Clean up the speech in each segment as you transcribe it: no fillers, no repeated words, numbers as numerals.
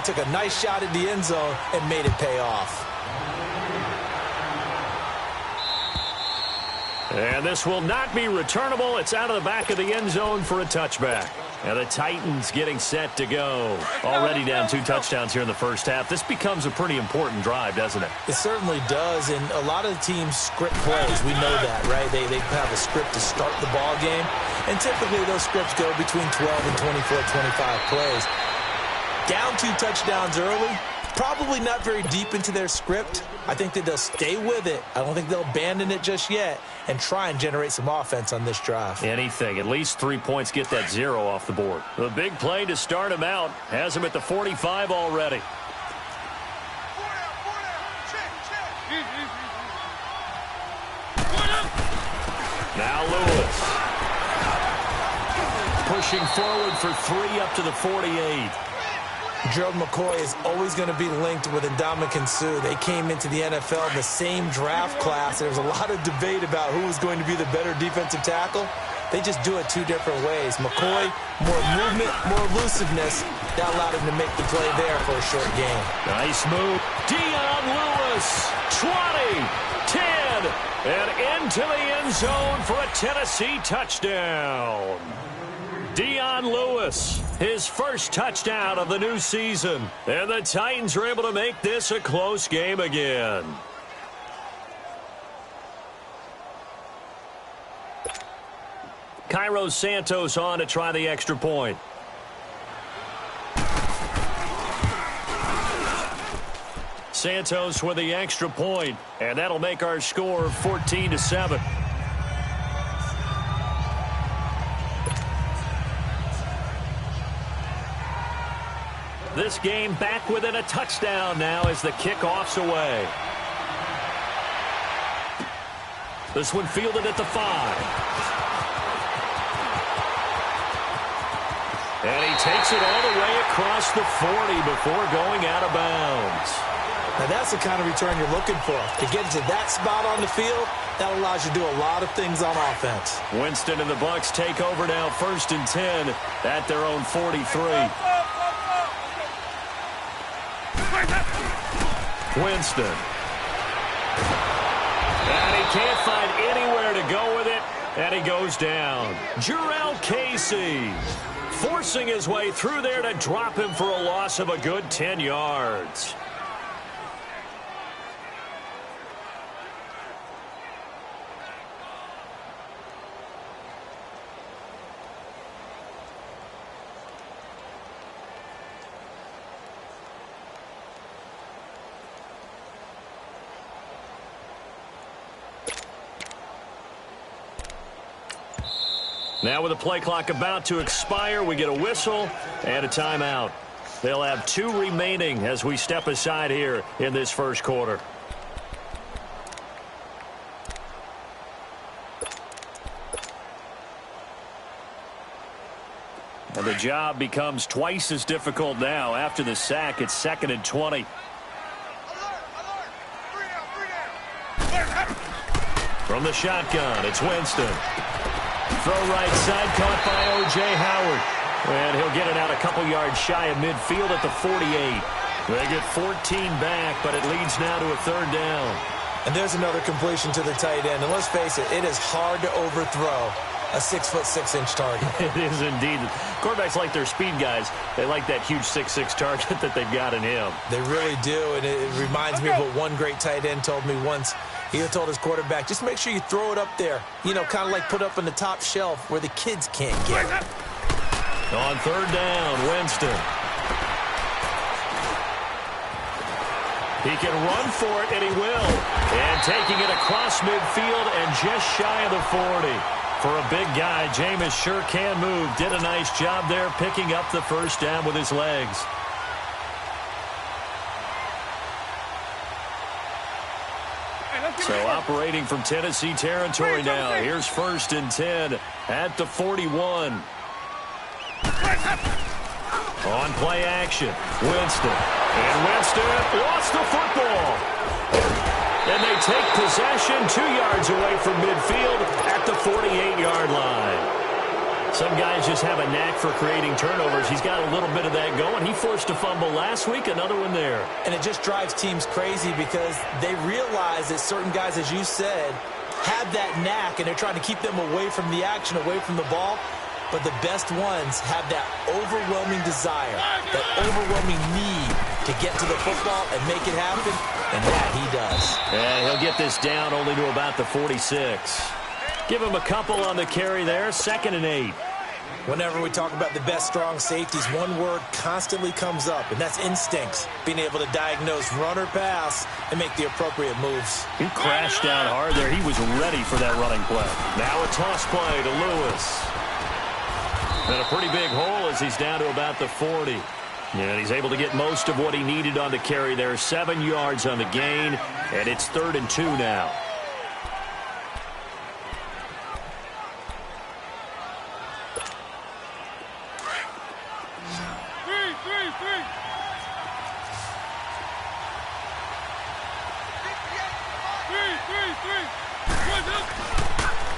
took a nice shot at the end zone and made it pay off. And this will not be returnable. It's out of the back of the end zone for a touchback. And the Titans getting set to go. Already down 2 touchdowns here in the first half. This becomes a pretty important drive, doesn't it? It certainly does, and a lot of the teams script plays. We know that, right? They have a script to start the ball game, and typically those scripts go between 12 and 24, 25 plays. Down 2 touchdowns early, probably not very deep into their script. I think that they'll stay with it. I don't think they'll abandon it just yet and try and generate some offense on this drive. Anything. At least 3 points, get that 0 off the board. The big play to start him out has him at the 45 already. Now Lewis. Pushing forward for 3 up to the 48. Gerald McCoy is always going to be linked with Ndamukong Suh. They came into the NFL in the same draft class. There was a lot of debate about who was going to be the better defensive tackle. They just do it 2 different ways. McCoy, more movement, more elusiveness. That allowed him to make the play there for a short gain. Nice move. Dion Lewis, 20, 10, and into the end zone for a Tennessee touchdown. Dion Lewis, his first touchdown of the new season. And the Titans are able to make this a close game again. Cairo Santos on to try the extra point. Santos with the extra point, and that'll make our score 14-7. This game back within a touchdown now as the kickoff's away. This one fielded at the 5. And he takes it all the way across the 40 before going out of bounds. Now that's the kind of return you're looking for. To get to that spot on the field, that allows you to do a lot of things on offense. Winston and the Bucs take over now, 1st and 10 at their own 43. Winston. And he can't find anywhere to go with it, and he goes down. Jurrell Casey forcing his way through there to drop him for a loss of a good 10 yards. Now with the play clock about to expire, we get a whistle and a timeout. They'll have 2 remaining as we step aside here in this first quarter. And the job becomes twice as difficult now. After the sack, it's 2nd and 20. From the shotgun, it's Winston. Throw right side, caught by O.J. Howard. And he'll get it out a couple yards shy of midfield at the 48. They get 14 back, but it leads now to a 3rd down. And there's another completion to the tight end. And let's face it, it is hard to overthrow a 6'6" target. It is indeed. Quarterbacks like their speed guys. They like that huge 6'6" target that they've got in him. They really do, and it reminds me of what one great tight end told me once. He told his quarterback, just make sure you throw it up there. You know, kind of like put up on the top shelf where the kids can't get it. On 3rd down, Winston. He can run for it, and he will. And taking it across midfield and just shy of the 40. For a big guy, Jameis sure can move. Did a nice job there picking up the 1st down with his legs. So operating from Tennessee territory now. Here's 1st and 10 at the 41. On play action, Winston. And Winston lost the football. And they take possession 2 yards away from midfield at the 48-yard line. Some guys just have a knack for creating turnovers. He's got a little bit of that going. He forced a fumble last week, another one there. And it just drives teams crazy because they realize that certain guys, as you said, have that knack, and they're trying to keep them away from the action, away from the ball. But the best ones have that overwhelming desire, that overwhelming need to get to the football and make it happen, and that he does. And he'll get this down only to about the 46. Give him a couple on the carry there, 2nd and 8. Whenever we talk about the best strong safeties, one word constantly comes up, and that's instincts. Being able to diagnose run or pass and make the appropriate moves. He crashed down hard there. He was ready for that running play. Now a toss play to Lewis. And a pretty big hole as he's down to about the 40. And he's able to get most of what he needed on the carry there. 7 yards on the gain, and it's 3rd and 2 now.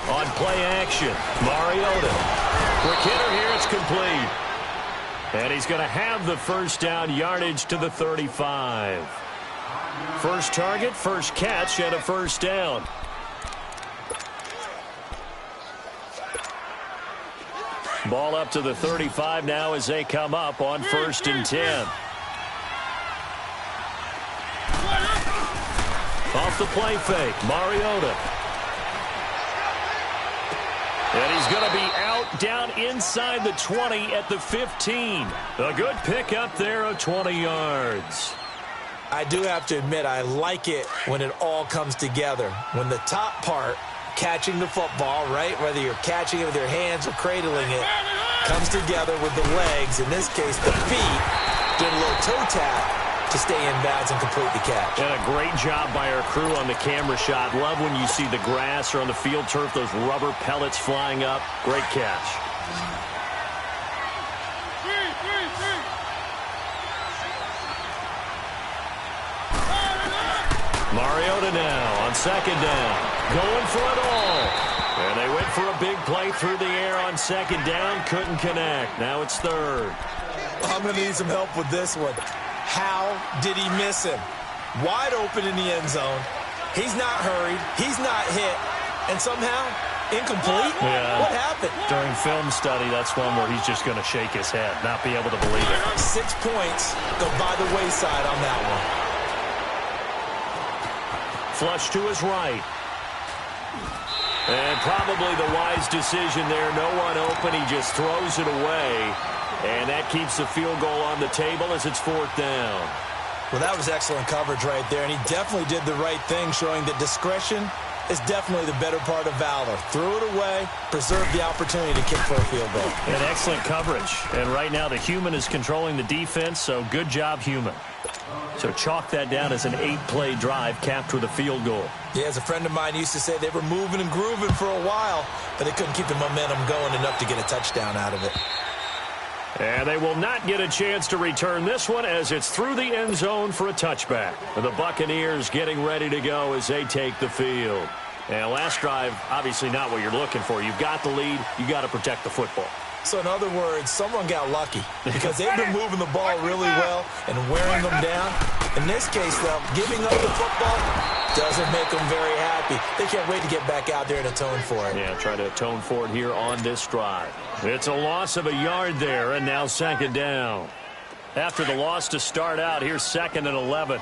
On play action, Mariota. Quick hitter here, it's complete. And he's going to have the first down, yardage to the 35. First target, first catch, and a first down. Ball up to the 35 now as they come up on 1st and 10. Off the play fake, Mariota. And he's going to be out down inside the 20 at the 15. A good pickup there of 20 yards. I do have to admit, I like it when it all comes together. When the top part, catching the football, right, whether you're catching it with your hands or cradling it, comes together with the legs, in this case the feet, doing a little toe tap to stay in bounds and complete the catch. And a great job by our crew on the camera shot. Love when you see the grass or on the field turf, those rubber pellets flying up. Great catch. Mariota now on 2nd down. Going for it all. And they went for a big play through the air on 2nd down. Couldn't connect. Now it's 3rd. I'm going to need some help with this one. How did he miss him? Wide open in the end zone. He's not hurried. He's not hit. And somehow, incomplete? Yeah. What happened? During film study, that's one where he's just going to shake his head, not be able to believe it. 6 points go by the wayside on that one. Flush to his right. And probably the wise decision there. No one open. He just throws it away. And that keeps the field goal on the table as it's 4th down. Well, that was excellent coverage right there, and he definitely did the right thing, showing that discretion is definitely the better part of valor. Threw it away, preserved the opportunity to kick for a field goal. And excellent coverage. And right now the human is controlling the defense, so good job, human. So chalk that down as an 8-play drive capped with a field goal. Yeah, as a friend of mine used to say, they were moving and grooving for a while, but they couldn't keep the momentum going enough to get a touchdown out of it. And they will not get a chance to return this one as it's through the end zone for a touchback. The Buccaneers getting ready to go as they take the field. And last drive, obviously not what you're looking for. You've got the lead. You got to protect the football. So in other words, someone got lucky because they've been moving the ball really well and wearing them down. In this case, though, giving up the football doesn't make them very happy. They can't wait to get back out there and atone for it. Yeah, try to atone for it here on this drive. It's a loss of a yard there, and now 2nd down. After the loss to start out, here's 2nd and 11.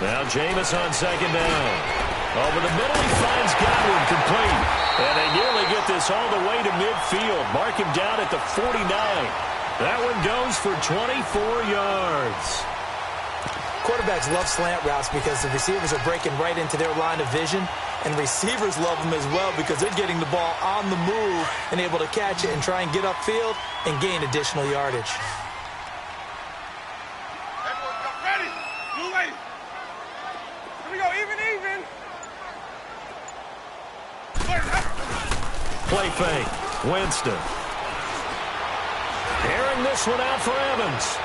Now Jameis on 2nd down. Over the middle, he finds Godwin complete. And they nearly get this all the way to midfield. Mark him down at the 49. That one goes for 24 yards. Quarterbacks love slant routes because the receivers are breaking right into their line of vision, and receivers love them as well because they're getting the ball on the move and able to catch it and try and get upfield and gain additional yardage. Play fake. Winston. Airing this one out for Evans.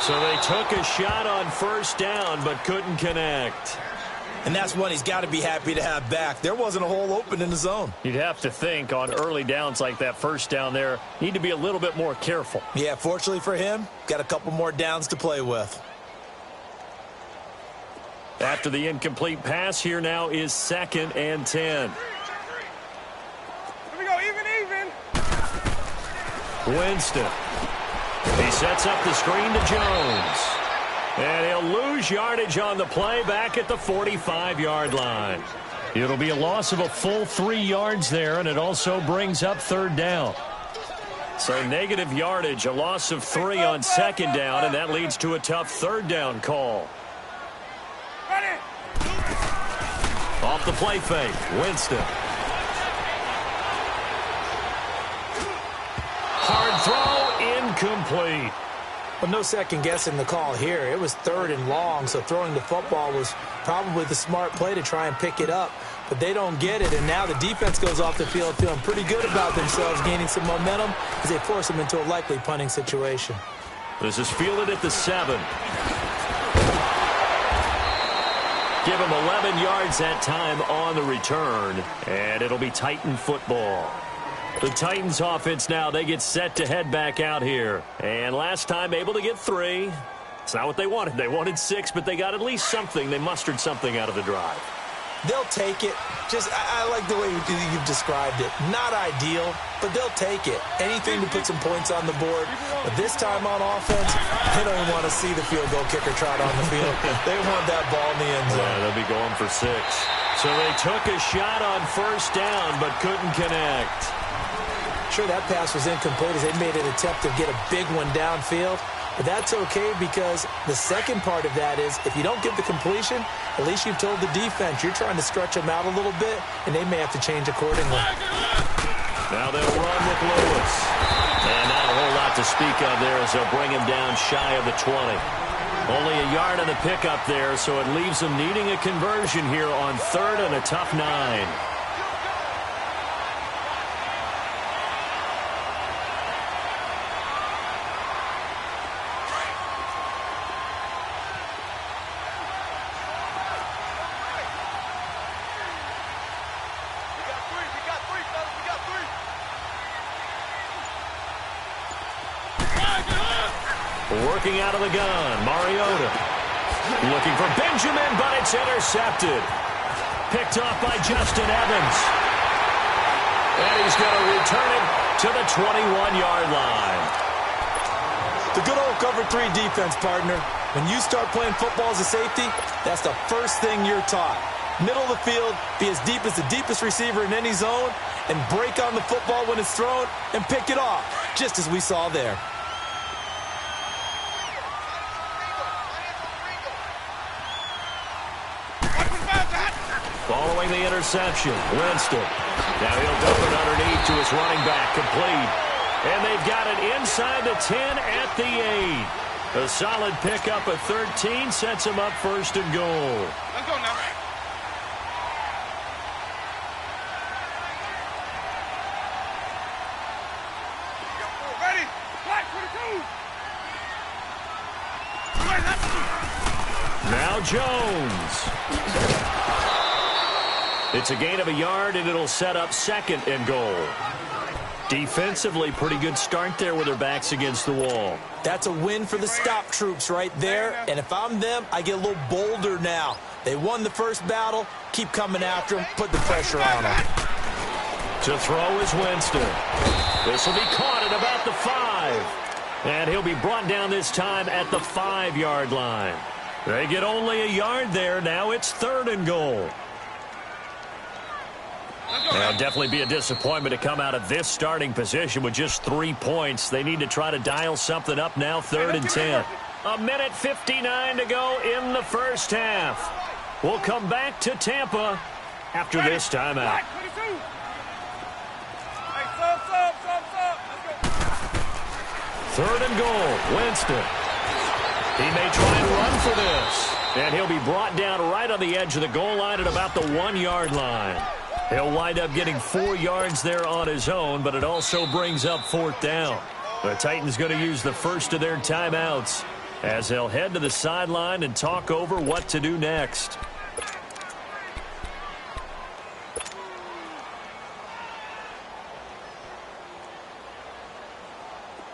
So they took a shot on 1st down but couldn't connect. And that's one he's got to be happy to have back. There wasn't a hole open in the zone. You'd have to think on early downs like that first down there, need to be a little bit more careful. Yeah, fortunately for him, got a couple more downs to play with. After the incomplete pass, here now is 2nd and 10. Here we go, even. Winston. He sets up the screen to Jones. And he'll lose yardage on the play back at the 45-yard line. It'll be a loss of a full 3 yards there, and it also brings up 3rd down. So negative yardage, a loss of 3 on 2nd down, and that leads to a tough 3rd down call. Off the play fake, Winston. Hard throw, incomplete. Well, no second guessing the call here. It was 3rd and long, so throwing the football was probably the smart play to try and pick it up. But they don't get it, and now the defense goes off the field feeling pretty good about themselves, gaining some momentum as they force them into a likely punting situation. This is fielded at the 7. Give him 11 yards that time on the return, and it'll be Titan football. The Titans offense now, they get set to head back out here. And last time able to get 3. It's not what they wanted. They wanted 6, but they got at least something. They mustered something out of the drive. They'll take it. I like the way you've described it. Not ideal, but they'll take it. Anything to put some points on the board. But this time on offense, they don't even want to see the field goal kicker trot on the field. They want that ball in the end zone. Yeah, they'll be going for 6. So they took a shot on 1st down, but couldn't connect. Sure, that pass was incomplete as they made an attempt to get a big one downfield. But that's okay because the second part of that is if you don't get the completion, at least you've told the defense you're trying to stretch them out a little bit, and they may have to change accordingly. Now they'll run with Lewis. And not a whole lot to speak of there as they'll bring him down shy of the 20. Only a yard on the pickup there, so it leaves them needing a conversion here on 3rd and a tough 9. Working out of the gun, Mariota. Looking for Benjamin, but it's intercepted. Picked off by Justin Evans. And he's going to return it to the 21-yard line. The good old cover 3 defense, partner. When you start playing football as a safety, that's the first thing you're taught. Middle of the field, be as deep as the deepest receiver in any zone, and break on the football when it's thrown and pick it off, just as we saw there. Following the interception, Winston. Now he'll dump it underneath to his running back, complete. And they've got it inside the 10 at the 8. A solid pickup of 13 sets him up 1st and goal. Let's go now. Ready? Black 22. Now Jones. It's a gain of a yard, and it'll set up 2nd and goal. Defensively, pretty good start there with their backs against the wall. That's a win for the stop troops right there. And if I'm them, I get a little bolder now. They won the first battle. Keep coming after them. Put the pressure on them. To throw is Winston. This will be caught at about the 5. And he'll be brought down this time at the 5-yard line. They get only a yard there. Now it's 3rd and goal. It'll definitely be a disappointment to come out of this starting position with just 3 points. They need to try to dial something up now, 3rd and 10. 1:59 to go in the first half. We'll come back to Tampa after this timeout. 3rd and goal, Winston. He may try and run for this. And he'll be brought down right on the edge of the goal line at about the 1-yard line. He'll wind up getting 4 yards there on his own, but it also brings up 4th down. The Titans going to use the first of their timeouts as they'll head to the sideline and talk over what to do next.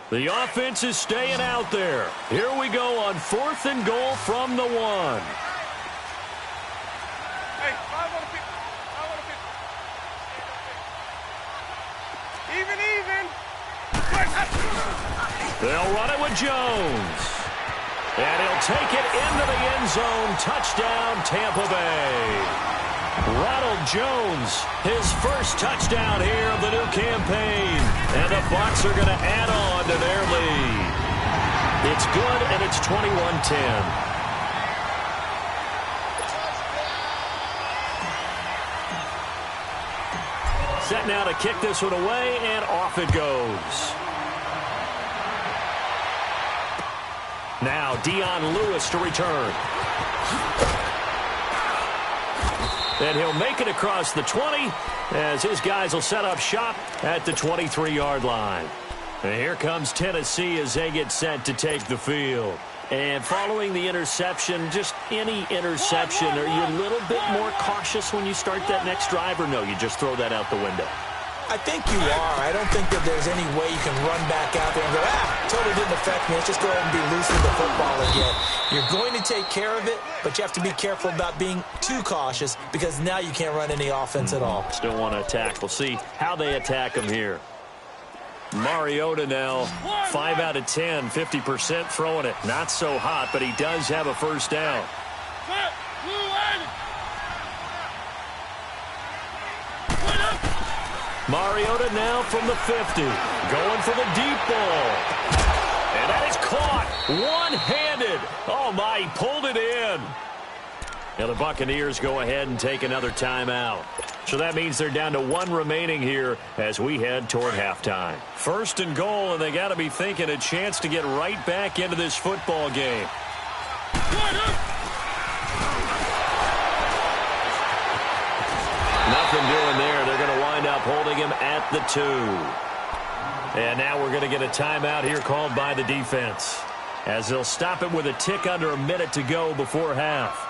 The offense is staying out there. Here we go on 4th and goal from the 1. Hey, 5 on the pitch. 5 on the pitch. Even. They'll run it with Jones. And he'll take it into the end zone. Touchdown, Tampa Bay. Ronald Jones, his first touchdown here of the new campaign. And the Bucs are going to add on to their lead. It's good, and it's 21-10. Set now to kick this one away, and off it goes. Now Dion Lewis to return. And he'll make it across the 20 as his guys will set up shop at the 23-yard line. And here comes Tennessee as they get set to take the field. And following the interception, just any interception, are you a little bit more cautious when you start that next drive, or no, you just throw that out the window? I think you are. I don't think that there's any way you can run back out there and go, totally didn't affect me. Let's just go ahead and be loose with the football again. You're going to take care of it, but you have to be careful about being too cautious because now you can't run any offense at all. Still want to attack. We'll see how they attack him here. Mariota now, 5 out of 10, 50% throwing it. Not so hot, but he does have a first down. Mariota now from the 50, going for the deep ball. And that is caught one-handed. Oh, my, he pulled it in. And the Buccaneers go ahead and take another timeout. So that means they're down to 1 remaining here as we head toward halftime. 1st and goal, and they got to be thinking a chance to get right back into this football game. Nothing doing there. They're going to wind up holding him at the 2. And now we're going to get a timeout here called by the defense as they'll stop it with a tick under a minute to go before half.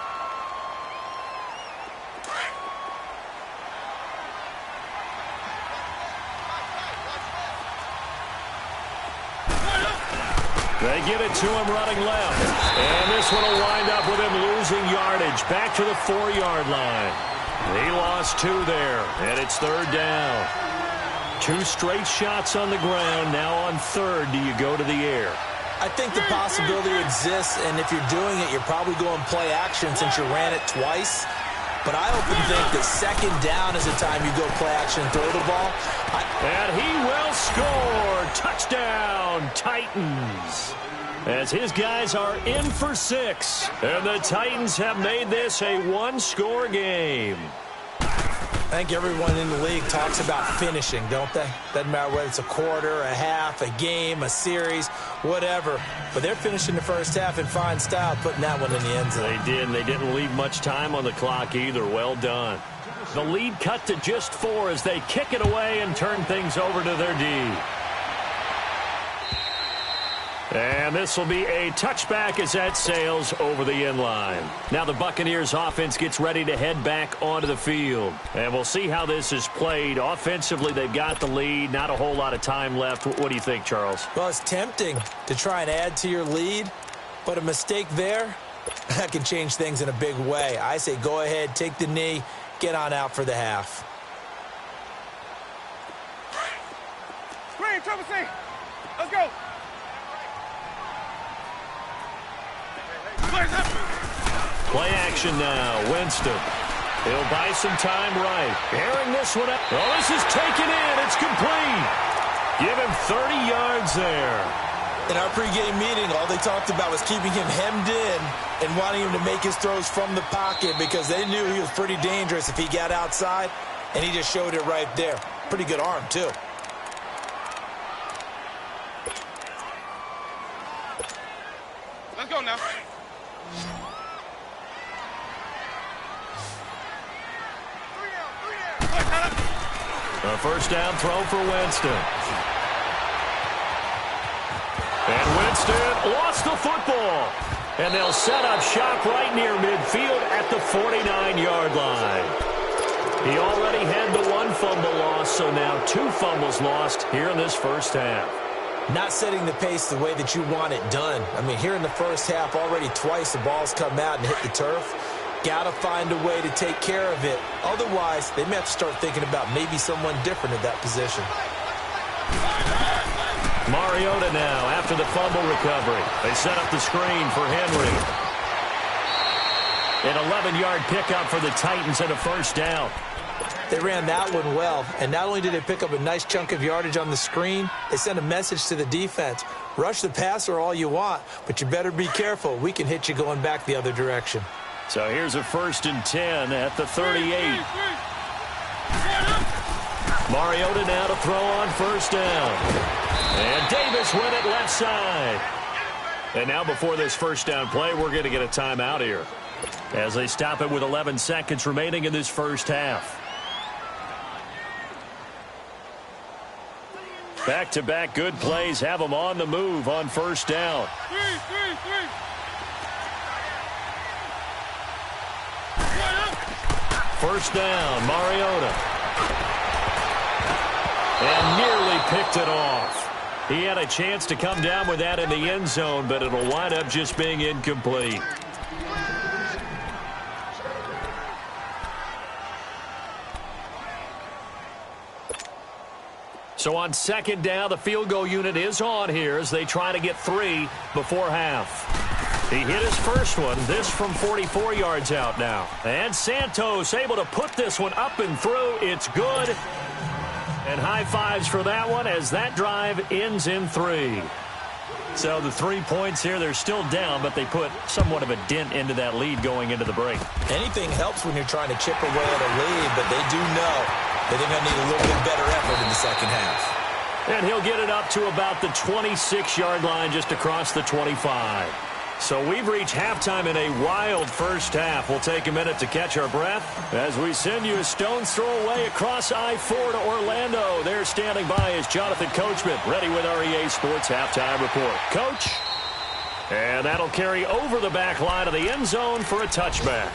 They give it to him running left. And this one will wind up with him losing yardage back to the 4-yard line. He lost 2 there, and it's 3rd down. 2 straight shots on the ground. Now on 3rd, do you go to the air? I think the possibility exists, and if you're doing it, you're probably going play action since you ran it twice. But I often think that 2nd down is the time you go play action and throw the ball. And he will score. Touchdown, Titans. As his guys are in for 6. And the Titans have made this a 1-score game. I think everyone in the league talks about finishing, don't they? Doesn't matter whether it's a quarter, a half, a game, a series, whatever. But they're finishing the first half in fine style, putting that one in the end zone. They did, and they didn't leave much time on the clock either. Well done. The lead cut to just 4 as they kick it away and turn things over to their D. And this will be a touchback as that sails over the end line. Now the Buccaneers offense gets ready to head back onto the field. And we'll see how this is played. Offensively, they've got the lead. Not a whole lot of time left. What do you think, Charles? Well, it's tempting to try and add to your lead, but a mistake there, that can change things in a big way. I say go ahead, take the knee, get on out for the half. Screen, triple C. Let's go. Play action now. Winston. He'll buy some time right. Airing this one up. Oh, this is taken in. It's complete. Give him 30 yards there. In our pregame meeting, all they talked about was keeping him hemmed in and wanting him to make his throws from the pocket because they knew he was pretty dangerous if he got outside, and he just showed it right there. Pretty good arm, too. Let's go now. A first down throw for Winston. And Winston lost the football. And they'll set up shop right near midfield at the 49-yard line. He already had the 1 fumble loss, so now 2 fumbles lost here in this first half. Not setting the pace the way that you want it done. I mean, here in the first half, already twice the ball's come out and hit the turf. Got to find a way to take care of it. Otherwise, they may have to start thinking about maybe someone different at that position. Mariota now after the fumble recovery. They set up the screen for Henry. An 11-yard pickup for the Titans and a first down. They ran that one well, and not only did they pick up a nice chunk of yardage on the screen, they sent a message to the defense. Rush the passer all you want, but you better be careful. We can hit you going back the other direction. So here's a 1st and 10 at the 38. Mariota now to throw on first down. And Davis with it left side. And now before this first down play, we're going to get a timeout here as they stop it with 11 seconds remaining in this first half. Back-to-back good plays have them on the move on first down. First down, Mariota. And nearly picked it off. He had a chance to come down with that in the end zone, but it'll wind up just being incomplete. So on second down, the field goal unit is on here as they try to get 3 before half. He hit his first one, this from 44 yards out now. And Santos able to put this one up and through. It's good. And high fives for that one as that drive ends in 3. So the 3 points here, they're still down, but they put somewhat of a dent into that lead going into the break. Anything helps when you're trying to chip away at a lead, but they do know that they're going to need a little bit better effort in the second half. And he'll get it up to about the 26-yard line just across the 25. So we've reached halftime in a wild first half. We'll take a minute to catch our breath as we send you a stone's throw away across I-4 to Orlando. There standing by is Jonathan Coachman, ready with our EA Sports Halftime Report. Coach, and that'll carry over the back line of the end zone for a touchback.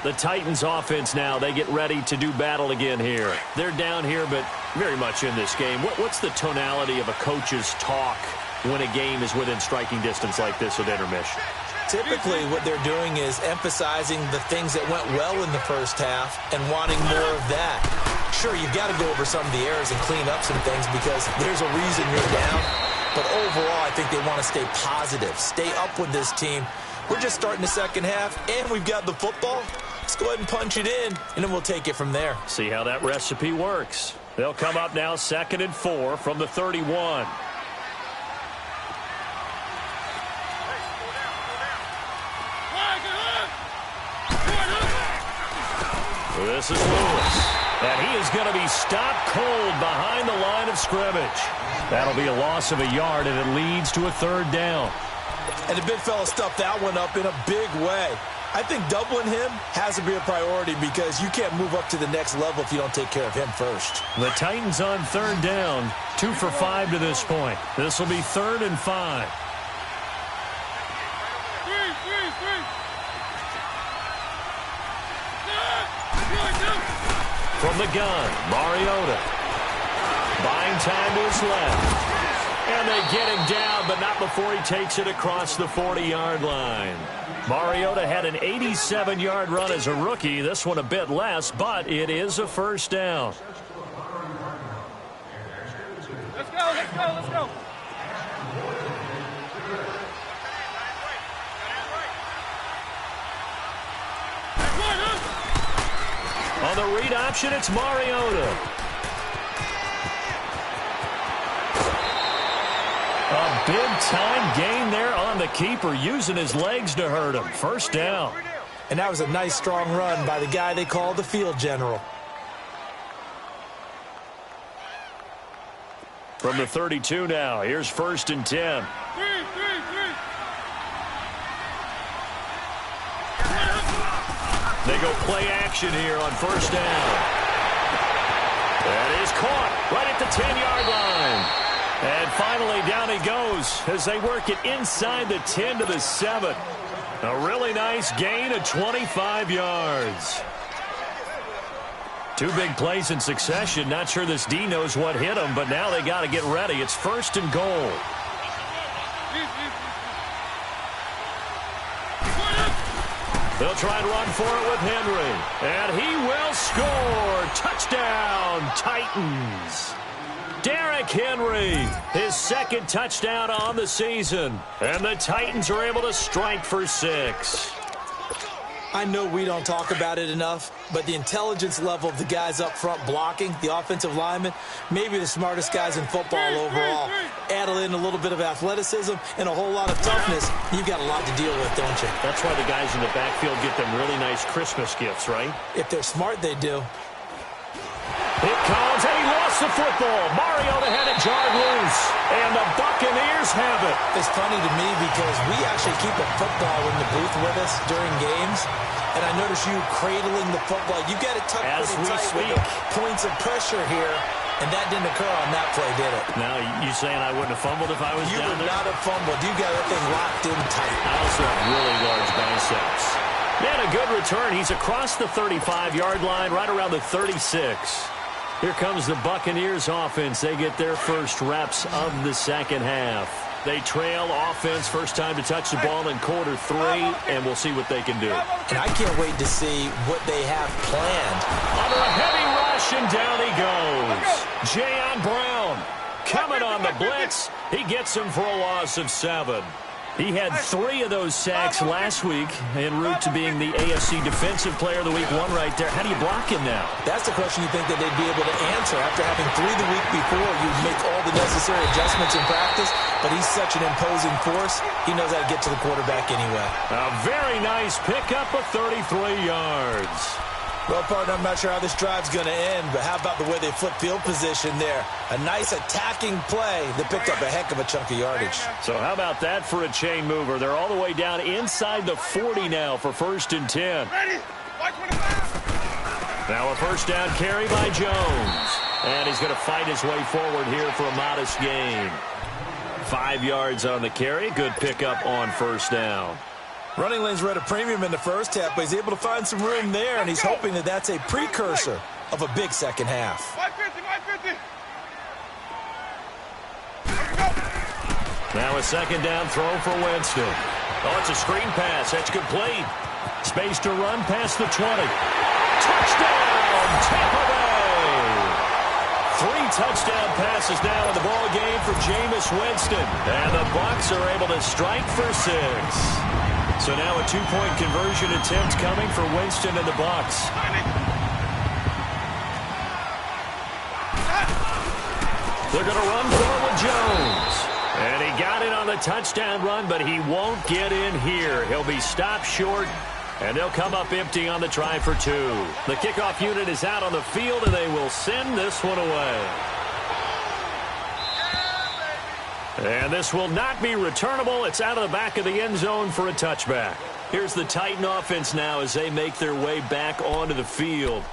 The Titans offense now, they get ready to do battle again here. They're down here, but very much in this game. What's the tonality of a coach's talk when a game is within striking distance like this at intermission? Typically, what they're doing is emphasizing the things that went well in the first half and wanting more of that. Sure, you've got to go over some of the errors and clean up some things because there's a reason you're down. But overall, I think they want to stay positive, stay up with this team. We're just starting the second half, and we've got the football. Let's go ahead and punch it in, and then we'll take it from there. See how that recipe works. They'll come up now 2nd and 4 from the 31. This is Lewis. And he is going to be stopped cold behind the line of scrimmage. That'll be a loss of a yard, and it leads to a 3rd down. And the big fella stuffed that one up in a big way. I think doubling him has to be a priority because you can't move up to the next level if you don't take care of him first. The Titans on 3rd down, 2 for 5 to this point. This will be 3rd and 5. From the gun, Mariota. Buying time to his left. And they get him down, but not before he takes it across the 40-yard line. Mariota had an 87-yard run as a rookie. This one a bit less, but it is a first down. Let's go, let's go, let's go. On the read option, it's Mariota. A big-time gain there on the keeper, using his legs to hurt him. First down. And that was a nice, strong run by the guy they call the field general. From the 32 now, here's 1st and 10. They go play action here on first down. That is caught right at the 10-yard line. And finally, down he goes as they work it inside the 10 to the 7. A really nice gain of 25 yards. Two big plays in succession. Not sure this D knows what hit him, but now they got to get ready. It's 1st and goal. They'll try and run for it with Henry. And he will score. Touchdown, Titans. Derrick Henry, his 2nd touchdown on the season. And the Titans are able to strike for 6. I know we don't talk about it enough, but the intelligence level of the guys up front blocking, the offensive linemen, maybe the smartest guys in football overall. Add in a little bit of athleticism and a whole lot of toughness. You've got a lot to deal with, don't you? That's why the guys in the backfield get them really nice Christmas gifts, right? If they're smart, they do. It comes, and he lost the football. Mariota had it jarred loose, and the Buccaneers have it. It's funny to me because we actually keep a football in the booth with us during games, and I notice you cradling the football. You got it tucked pretty tight with the points of pressure here, and that didn't occur on that play, did it? Now, you saying I wouldn't have fumbled if I was down there? You would not have fumbled. You got that thing locked in tight. I also have really large biceps. And a good return. He's across the 35-yard line, right around the 36. Here comes the Buccaneers offense. They get their first reps of the second half. They trail offense, first time to touch the ball in quarter 3, and we'll see what they can do. And I can't wait to see what they have planned. Under a heavy rush, and down he goes. Jayon Brown coming on the blitz. He gets him for a loss of 7. He had 3 of those sacks last week en route to being the AFC Defensive Player of the Week 1 right there. How do you block him now? That's the question you think that they'd be able to answer. After having 3 the week before, you'd make all the necessary adjustments in practice, but he's such an imposing force, he knows how to get to the quarterback anyway. A very nice pickup of 33 yards. Well, partner, I'm not sure how this drive's going to end, but how about the way they flip field position there? A nice attacking play that picked up a heck of a chunk of yardage. So how about that for a chain mover? They're all the way down inside the 40 now for 1st and 10. Now a first down carry by Jones. And he's going to fight his way forward here for a modest gain. 5 yards on the carry. Good pickup on first down. Running lanes were at a premium in the first half, but he's able to find some room there, and he's hoping that that's a precursor of a big second half. 550. Now a second down throw for Winston. Oh, it's a screen pass. That's complete. Space to run past the 20. Touchdown, Tampa Bay! 3 touchdown passes now in the ball game for Jameis Winston. And the Bucs are able to strike for 6. So now a 2-point conversion attempt coming for Winston and the Bucs. They're going to run forward Jones. And he got it on the touchdown run, but he won't get in here. He'll be stopped short, and they'll come up empty on the try for 2. The kickoff unit is out on the field, and they will send this one away. And this will not be returnable. It's out of the back of the end zone for a touchback. Here's the Titan offense now as they make their way back onto the field.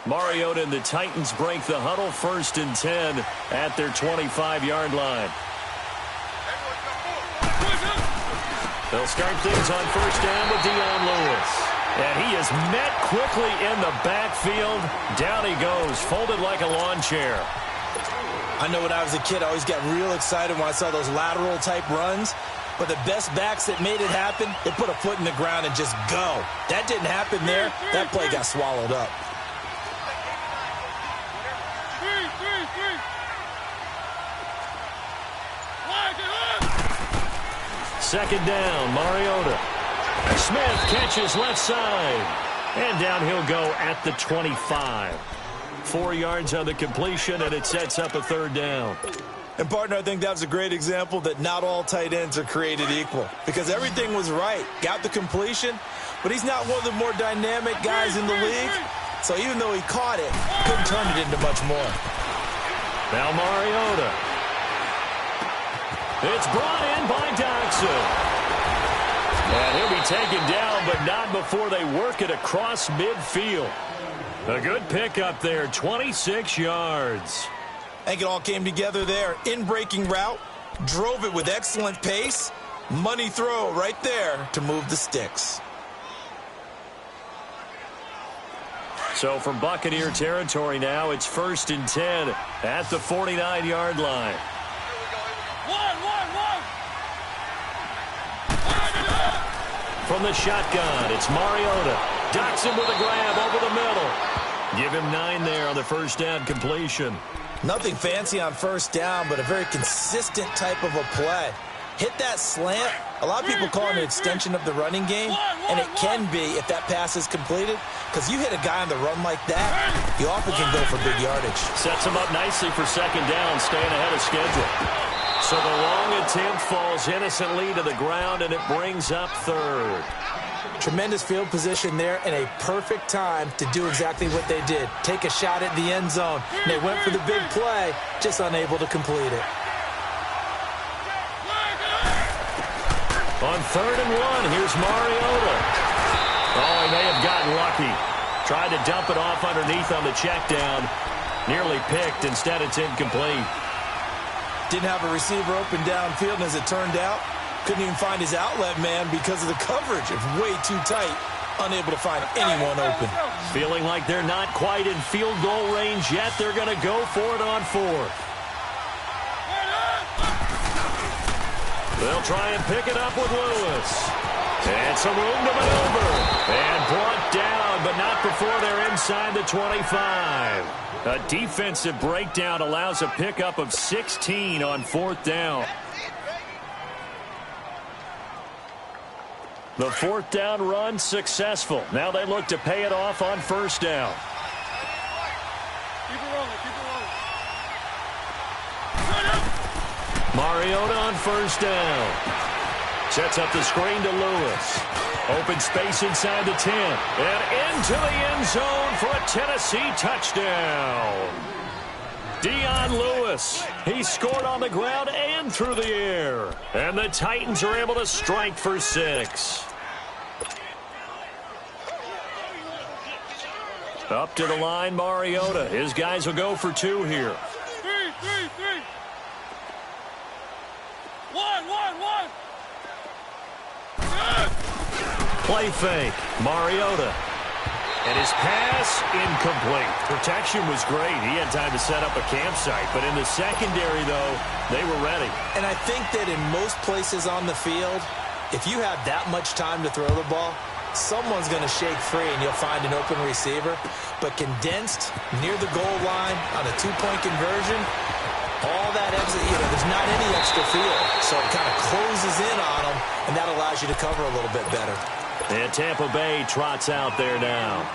Mariota and the Titans break the huddle, 1st and 10 at their 25-yard line. They'll start things on first down with Dion Lewis. And he is met quickly in the backfield. Down he goes, folded like a lawn chair. I know when I was a kid, I always got real excited when I saw those lateral-type runs. But the best backs that made it happen, they put a foot in the ground and just go. That didn't happen there. That play got swallowed up. Second down, Mariota. Smith catches left side. And down he'll go at the 25. 4 yards on the completion, and it sets up a third down. And, partner, I think that was a great example that not all tight ends are created equal. Because everything was right. Got the completion, but he's not one of the more dynamic guys in the league. So even though he caught it, couldn't turn it into much more. Now Mariota. It's brought in by Doxson. And he'll be taken down, but not before they work it across midfield. A good pickup there, 26 yards. I think it all came together there. In-breaking route, drove it with excellent pace. Money throw right there to move the sticks. So from Buccaneer territory now, it's 1st and 10 at the 49-yard line. From the shotgun, it's Mariota. Docks him with a grab over the middle. Give him 9 there on the first down completion. Nothing fancy on first down, but a very consistent type of a play. Hit that slant. A lot of people call it an extension of the running game, and it can be if that pass is completed, because you hit a guy on the run like that, you often can go for big yardage. Sets him up nicely for second down, staying ahead of schedule. So the long attempt falls innocently to the ground, and it brings up 3rd. Tremendous field position there and a perfect time to do exactly what they did. Take a shot at the end zone. And they went for the big play, just unable to complete it. On 3rd and 1, here's Mariota. Oh, he may have gotten lucky. Tried to dump it off underneath on the check down. Nearly picked. Instead, it's incomplete. Didn't have a receiver open downfield, and as it turned out, couldn't even find his outlet man because of the coverage. It's way too tight. Unable to find anyone open. Feeling like they're not quite in field goal range yet. They're going to go for it on 4th. They'll try and pick it up with Lewis. And some room to maneuver. And brought down, but not before they're inside the 25. A defensive breakdown allows a pickup of 16 on 4th down. The 4th down run successful. Now they look to pay it off on 1st down. Keep it rolling, keep it rolling. Mariota on 1st down. Sets up the screen to Lewis. Open space inside the 10. And into the end zone for a Tennessee touchdown. Dion Lewis. He scored on the ground and through the air. And the Titans are able to strike for 6. Up to the line, Mariota. His guys will go for 2 here. Three. One. Play fake. Mariota. And his pass incomplete. Protection was great. He had time to set up a campsite. But in the secondary, though, they were ready. And I think that in most places on the field, if you have that much time to throw the ball, someone's going to shake free and you'll find an open receiver. But condensed near the goal line on a 2-point conversion, all that exit, there's not any extra field. So it kind of closes in on them, and that allows you to cover a little bit better. And Tampa Bay trots out there now.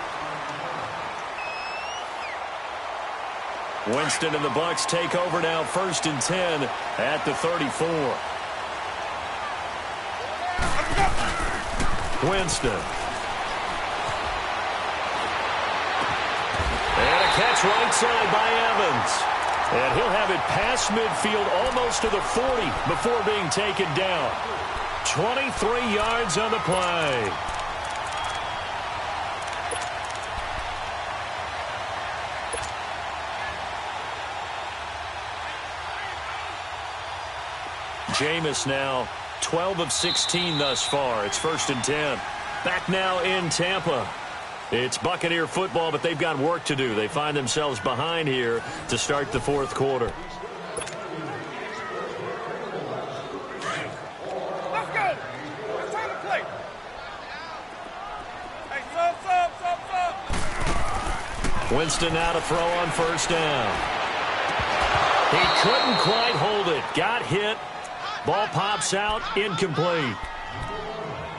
Winston and the Bucs take over now, 1st and 10 at the 34. Winston. And a catch right side by Evans. And he'll have it past midfield almost to the 40 before being taken down. 23 yards on the play. Jameis now 12 of 16 thus far. It's 1st and 10. Back now in Tampa. It's Buccaneer football, but they've got work to do. They find themselves behind here to start the 4th quarter. Let's go. It's time to play. Hey, sub. Winston now to throw on 1st down. He couldn't quite hold it. Got hit. Ball pops out, incomplete.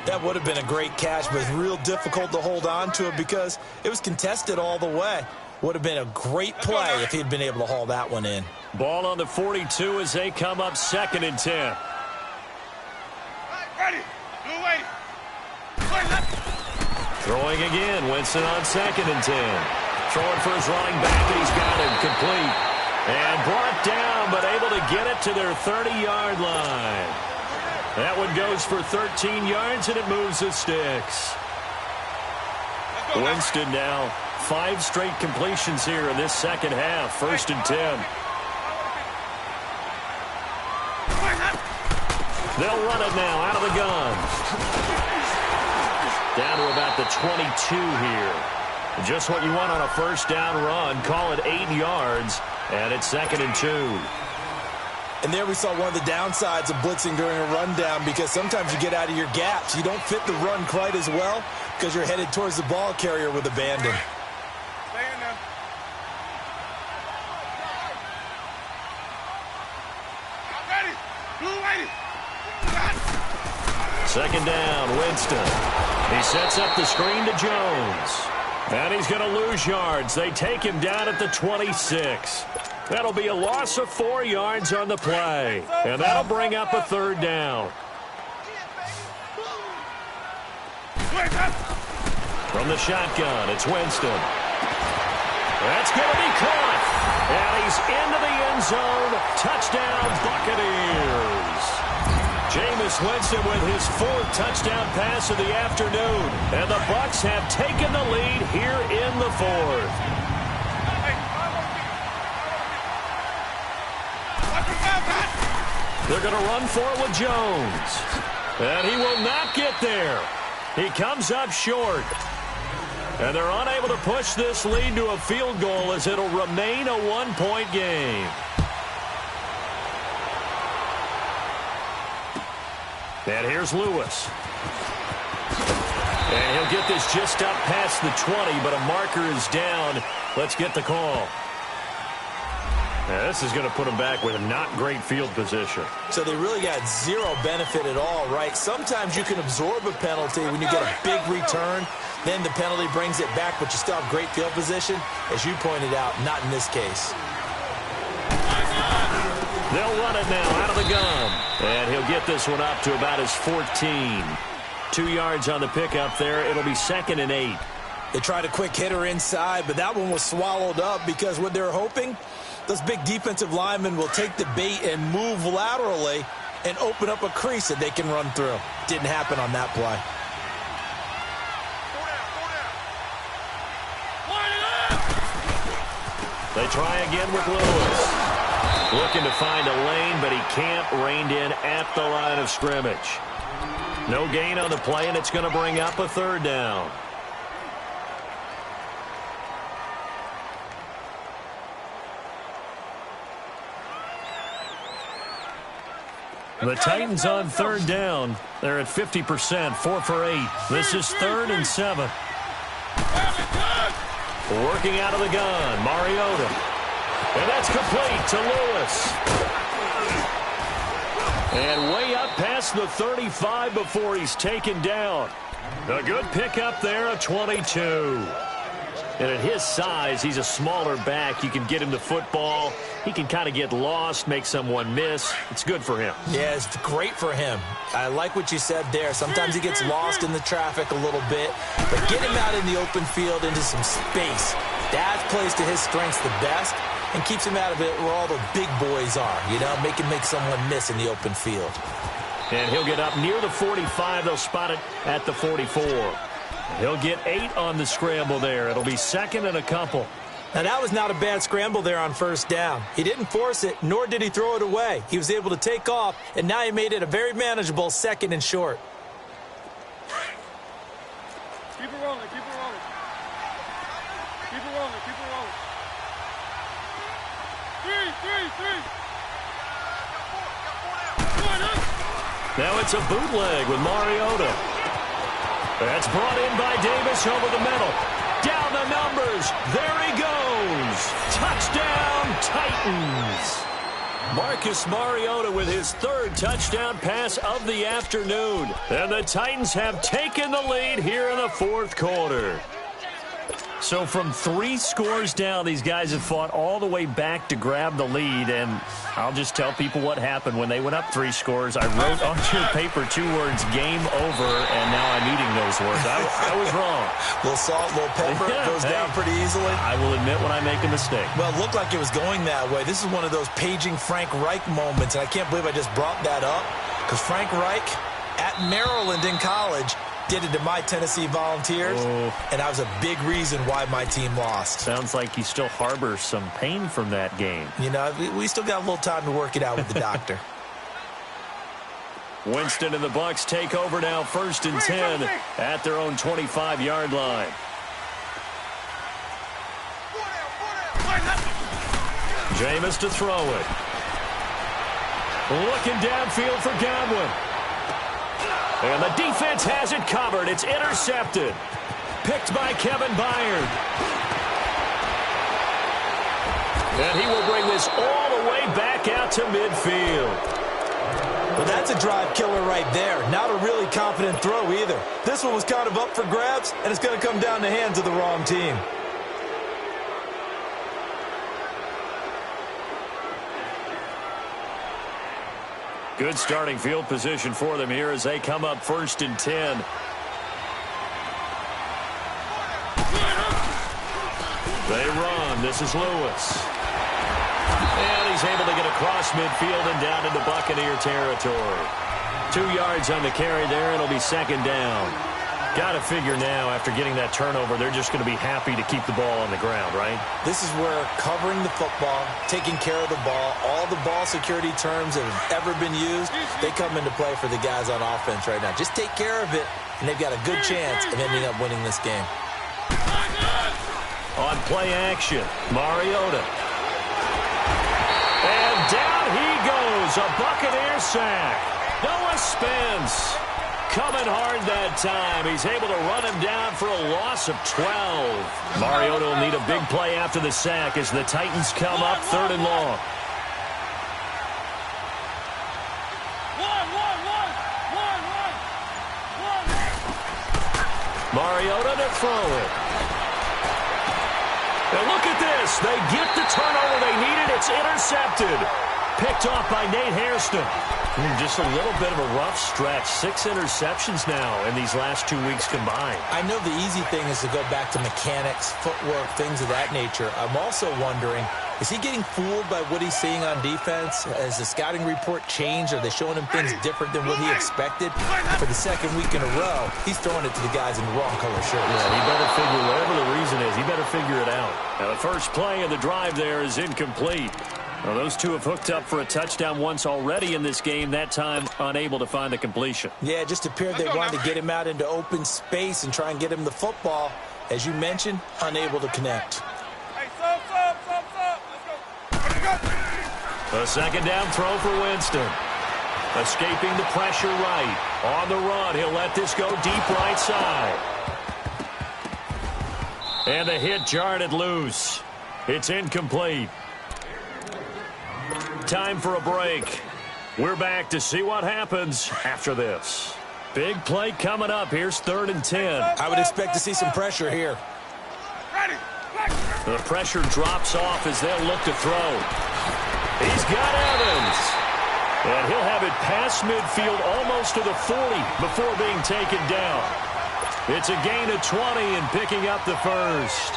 That would have been a great catch, but it's real difficult to hold on to it because it was contested all the way. Would have been a great play if he'd been able to haul that one in. Ball on the 42 as they come up 2nd and 10. Ready. Blue waiting. Throwing again. Winston on 2nd and 10. Throwing for his running back, and he's got him complete. And brought down, but able to get it to their 30-yard line. That one goes for 13 yards, and it moves the sticks. Winston now 5 straight completions here in this second half. 1st and 10. They'll run it now out of the gun. Down to about the 22 here. Just what you want on a first down run. Call it 8 yards, and it's 2nd and 2. And there we saw one of the downsides of blitzing during a rundown, because sometimes you get out of your gaps. You don't fit the run quite as well because you're headed towards the ball carrier with abandon. Stay in there. I'm ready. Blue lady. Second down, Winston. He sets up the screen to Jones. And he's going to lose yards. They take him down at the 26. That'll be a loss of 4 yards on the play. And that'll bring up a 3rd down. From the shotgun, it's Winston. That's going to be caught. And he's into the end zone. Touchdown, Buccaneers. Jameis Winston with his 4th touchdown pass of the afternoon. And the Bucs have taken the lead here in the 4th. They're going to run for it with Jones. And he will not get there. He comes up short. And they're unable to push this lead to a field goal as it'll remain a 1-point game. And here's Lewis. And he'll get this just up past the 20, but a marker is down. Let's get the call. Now, this is going to put him back with a not great field position. So they really got zero benefit at all, right? Sometimes you can absorb a penalty when you get a big return. Then the penalty brings it back, but you still have great field position. As you pointed out, not in this case. They'll run it now out of the gun. And he'll get this one up to about his 14. 2 yards on the pickup there. It'll be 2nd and 8. They tried a quick hitter inside, but that one was swallowed up because what they're hoping, those big defensive linemen will take the bait and move laterally and open up a crease that they can run through. Didn't happen on that play. They try again with Lewis. Looking to find a lane, but he can't. Reined in at the line of scrimmage. No gain on the play, and it's going to bring up a 3rd down. The Titans on 3rd down. They're at 50%, 4 for 8. This is 3rd and 7. Working out of the gun, Mariota. And that's complete to Lewis. And way up past the 35 before he's taken down. A good pickup there, a 22. And at his size, he's a smaller back. You can get him the football. He can kind of get lost, make someone miss. It's good for him. Yeah, it's great for him. I like what you said there. Sometimes he gets lost in the traffic a little bit. But get him out in the open field into some space. That plays to his strengths the best and keeps him out of it where all the big boys are. You know, make someone miss in the open field. And he'll get up near the 45. They'll spot it at the 44. He'll get 8 on the scramble there. It'll be 2nd and a couple. Now, that was not a bad scramble there on 1st down. He didn't force it, nor did he throw it away. He was able to take off, and now he made it a very manageable 2nd and short. Keep it rolling, keep it rolling. Keep it rolling, keep it rolling. 3. Now it's a bootleg with Mariota. That's brought in by Davis over the middle. Down the numbers. There he goes. Touchdown, Titans. Marcus Mariota with his 3rd touchdown pass of the afternoon. And the Titans have taken the lead here in the 4th quarter. So from 3 scores down, these guys have fought all the way back to grab the lead. And I'll just tell people what happened when they went up 3 scores. I wrote on your paper 2 words, game over, and now I'm eating those words. I was wrong. A little salt, a little pepper, goes down pretty easily. I will admit when I make a mistake. Well, it looked like it was going that way. This is one of those paging Frank Reich moments, and I can't believe I just brought that up, because Frank Reich at Maryland in college did it to my Tennessee Volunteers, and that was a big reason why my team lost. Sounds like you still harbor some pain from that game. You know, we still got a little time to work it out with the doctor. Winston and the Bucs take over now, 1st and 10 at their own 25-yard line. Jameis to throw it. Looking downfield for Godwin. And the defense has it covered. It's intercepted. Picked by Kevin Byard. And he will bring this all the way back out to midfield. Well, that's a drive killer right there. Not a really confident throw either. This one was kind of up for grabs, and it's going to come down the hands of the wrong team. Good starting field position for them here as they come up 1st and 10. They run. This is Lewis. And he's able to get across midfield and down into Buccaneer territory. 2 yards on the carry there. It'll be 2nd down. Got to figure now, after getting that turnover, they're just going to be happy to keep the ball on the ground, right? This is where covering the football, taking care of the ball, all the ball security terms that have ever been used, they come into play for the guys on offense right now. Just take care of it, and they've got a good chance of ending up winning this game. On play action, Mariota. And down he goes, a Buccaneer sack. Noah Spence coming hard that time. He's able to run him down for a loss of 12. Mariota will need a big play after the sack as the Titans come up 3rd and long. Mariota to throw it. Now look at this. They get the turnover they needed. It's intercepted. Picked off by Nate Hairston. Just a little bit of a rough stretch. 6 interceptions now in these last 2 weeks combined. I know the easy thing is to go back to mechanics, footwork, things of that nature. I'm also wondering, is he getting fooled by what he's seeing on defense? Has the scouting report changed? Are they showing him things different than what he expected? For the 2nd week in a row, he's throwing it to the guys in the wrong color shirts. Yeah, he better figure, whatever the reason is, he better figure it out. Now, the first play of the drive there is incomplete. Well, those two have hooked up for a touchdown once already in this game, that time unable to find the completion. Yeah, it just appeared they wanted to get him out into open space and try and get him the football. As you mentioned, unable to connect. Hey, stop. Let's go. A 2nd down throw for Winston. Escaping the pressure right. On the run, he'll let this go deep right side. And the hit jarred it loose. It's incomplete. Time for a break. We're back to see what happens after this. Big play coming up. Here's 3rd and 10. I would expect to see some pressure here. The pressure drops off as they'll look to throw. He's got Evans. And he'll have it past midfield almost to the 40 before being taken down. It's a gain of 20 and picking up the first.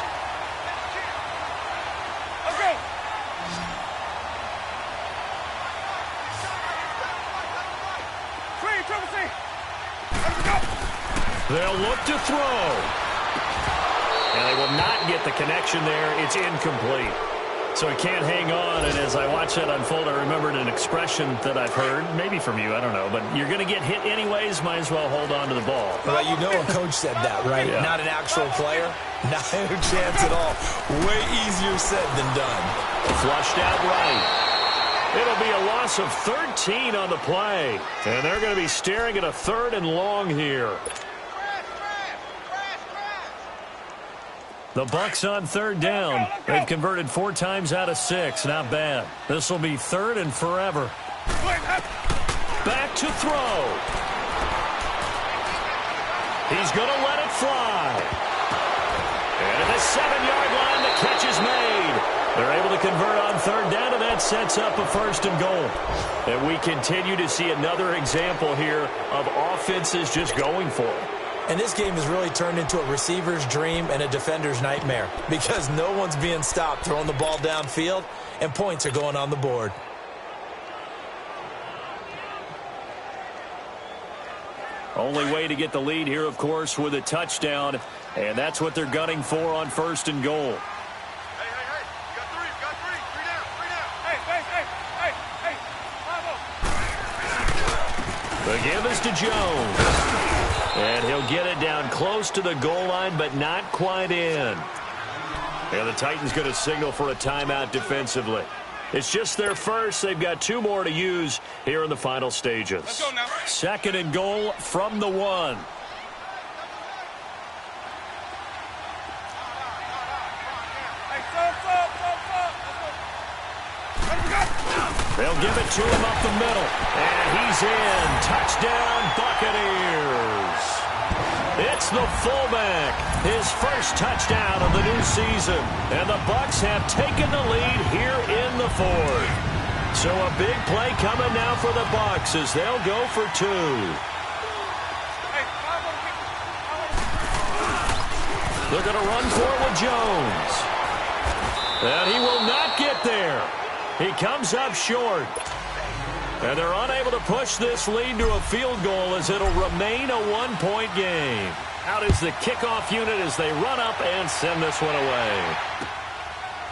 They'll look to throw. And they will not get the connection there. It's incomplete. So he can't hang on. And as I watch that unfold, I remembered an expression that I've heard, maybe from you, I don't know. But you're going to get hit anyways, might as well hold on to the ball. Well, you know a coach said that, right? Yeah. Not an actual player. Not a chance at all. Way easier said than done. Flushed out right. It'll be a loss of 13 on the play. And they're going to be staring at a 3rd and long here. The Bucs on 3rd down. They've converted 4 times out of 6. Not bad. This will be 3rd and forever. Back to throw. He's going to let it fly. And at the 7-yard line, the catch is made. They're able to convert on 3rd down, and that sets up a 1st and goal. And we continue to see another example here of offenses just going for it. And this game has really turned into a receiver's dream and a defender's nightmare because no one's being stopped throwing the ball downfield, and points are going on the board. Only way to get the lead here, of course, with a touchdown, and that's what they're gunning for on 1st and goal. Hey, you got three down. Hey, The give is to Jones. And he'll get it down close to the goal line, but not quite in. And the Titans going to signal for a timeout defensively. It's just their first. They've got 2 more to use here in the final stages. Let's go now. 2nd and goal from the 1. They'll give it to him up the middle. And he's in. Touchdown, Buccaneers. It's the fullback. His first touchdown of the new season. And the Bucs have taken the lead here in the 4th. So a big play coming now for the Bucs as they'll go for 2. They're going to run for it with Jones. And he will not get there. He comes up short. And they're unable to push this lead to a field goal as it'll remain a 1-point game. Out is the kickoff unit as they run up and send this one away.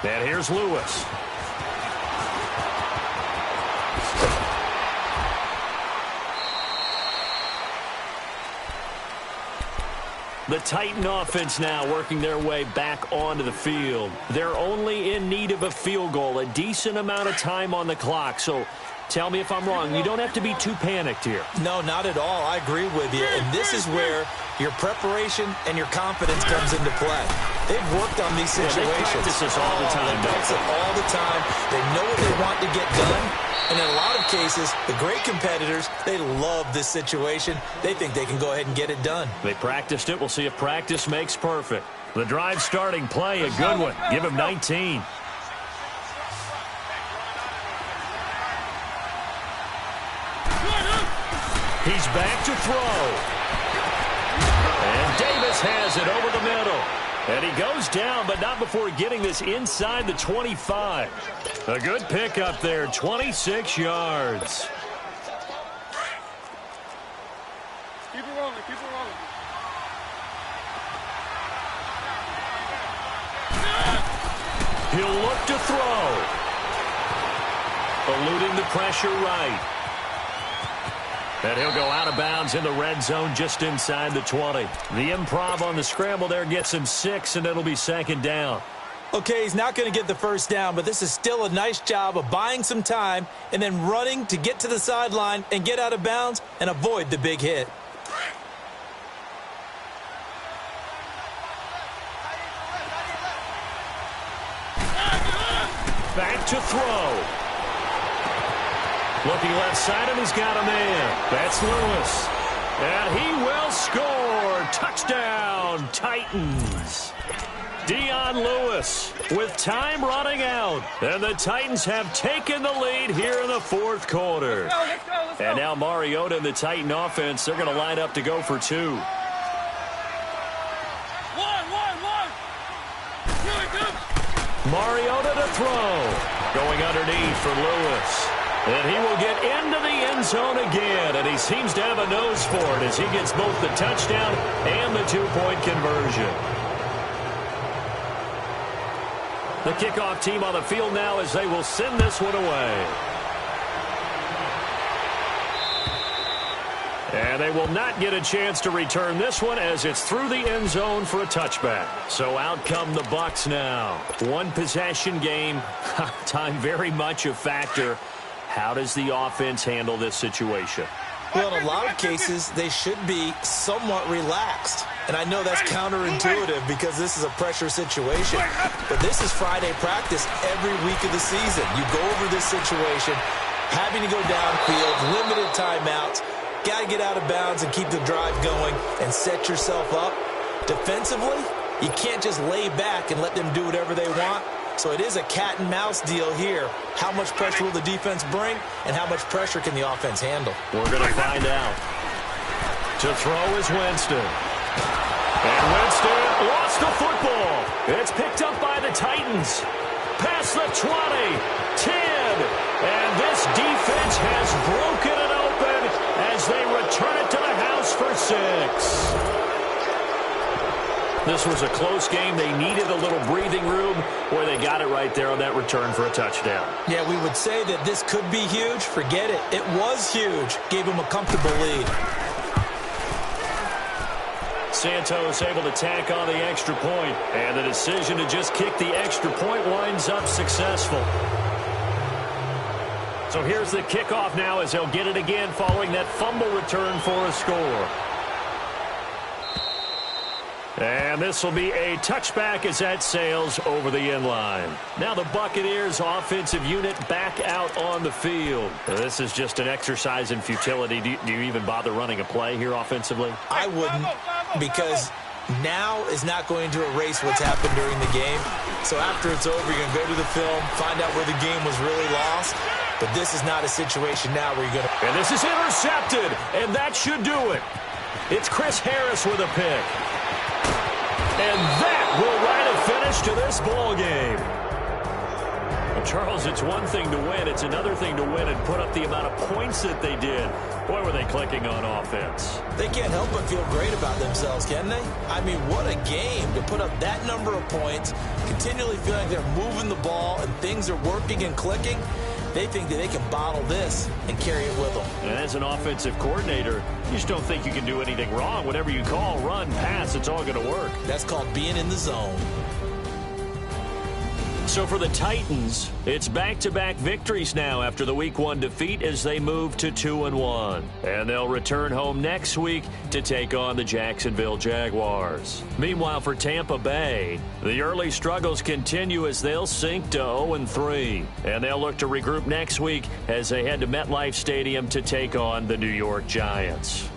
And here's Lewis. The Titan offense now working their way back onto the field. They're only in need of a field goal, a decent amount of time on the clock. So tell me if I'm wrong. You don't have to be too panicked here. No, not at all. I agree with you. And this is where your preparation and your confidence comes into play. They've worked on these situations. They practice this all the time. They practice it all the time. They know what they want to get done. And in a lot of cases, the great competitors, they love this situation. They think they can go ahead and get it done. They practiced it. We'll see if practice makes perfect. The drive starting play, a good one. Give him 19. He's back to throw. And Davis has it over the middle. And he goes down, but not before getting this inside the 25. A good pick up there, 26 yards. Keep it rolling, keep it rolling. He'll look to throw. Eluding the pressure right. And he'll go out of bounds in the red zone just inside the 20. The improv on the scramble there gets him 6, and it'll be 2nd down. Okay, he's not going to get the first down, but this is still a nice job of buying some time and then running to get to the sideline and get out of bounds and avoid the big hit. Back to throw. Looking left side, and he's got a man. That's Lewis. And he will score. Touchdown, Titans. Dion Lewis with time running out. And the Titans have taken the lead here in the 4th quarter. Let's go. And now Mariota and the Titan offense, they're going to line up to go for 2. One. Really good. Mariota to throw. Going underneath for Lewis. And he will get into the end zone again. And he seems to have a nose for it as he gets both the touchdown and the 2-point conversion. The kickoff team on the field now as they will send this one away. And they will not get a chance to return this one as it's through the end zone for a touchback. So out come the Bucs now. 1 possession game. Time very much a factor. How does the offense handle this situation? Well, in a lot of cases, they should be somewhat relaxed. And I know that's counterintuitive because this is a pressure situation. But this is Friday practice every week of the season. You go over this situation, having to go downfield, limited timeouts, got to get out of bounds and keep the drive going and set yourself up. Defensively, you can't just lay back and let them do whatever they want. So it is a cat and mouse deal here. How much pressure will the defense bring, and how much pressure can the offense handle? We're going to find out. To throw is Winston. And Winston lost the football. It's picked up by the Titans. Past the 20, 10. And this defense has broken it open as they return it to the house for 6. This was a close game. They needed a little breathing room, where they got it right there on that return for a touchdown. Yeah, we would say that this could be huge. Forget it. It was huge. Gave them a comfortable lead. Santos able to tack on the extra point, and the decision to just kick the extra point winds up successful. So here's the kickoff now as they'll get it again following that fumble return for a score. And this will be a touchback as that sails over the end line. Now the Buccaneers offensive unit back out on the field. This is just an exercise in futility. Do you even bother running a play here offensively? I wouldn't, because now is not going to erase what's happened during the game. So after it's over, you're going to go to the film, find out where the game was really lost. But this is not a situation now where you're going to... And this is intercepted, and that should do it. It's Chris Harris with a pick. And that will write a finish to this ball game. Well, Charles, it's one thing to win. It's another thing to win and put up the amount of points that they did. Boy, were they clicking on offense. They can't help but feel great about themselves, can they? I mean, what a game to put up that number of points, continually feeling like they're moving the ball and things are working and clicking. They think that they can bottle this and carry it with them. And as an offensive coordinator, you just don't think you can do anything wrong. Whatever you call, run, pass, it's all going to work. That's called being in the zone. So for the Titans, it's back-to-back victories now after the Week 1 defeat as they move to 2-1. And they'll return home next week to take on the Jacksonville Jaguars. Meanwhile, for Tampa Bay, the early struggles continue as they'll sink to 0-3. And they'll look to regroup next week as they head to MetLife Stadium to take on the New York Giants.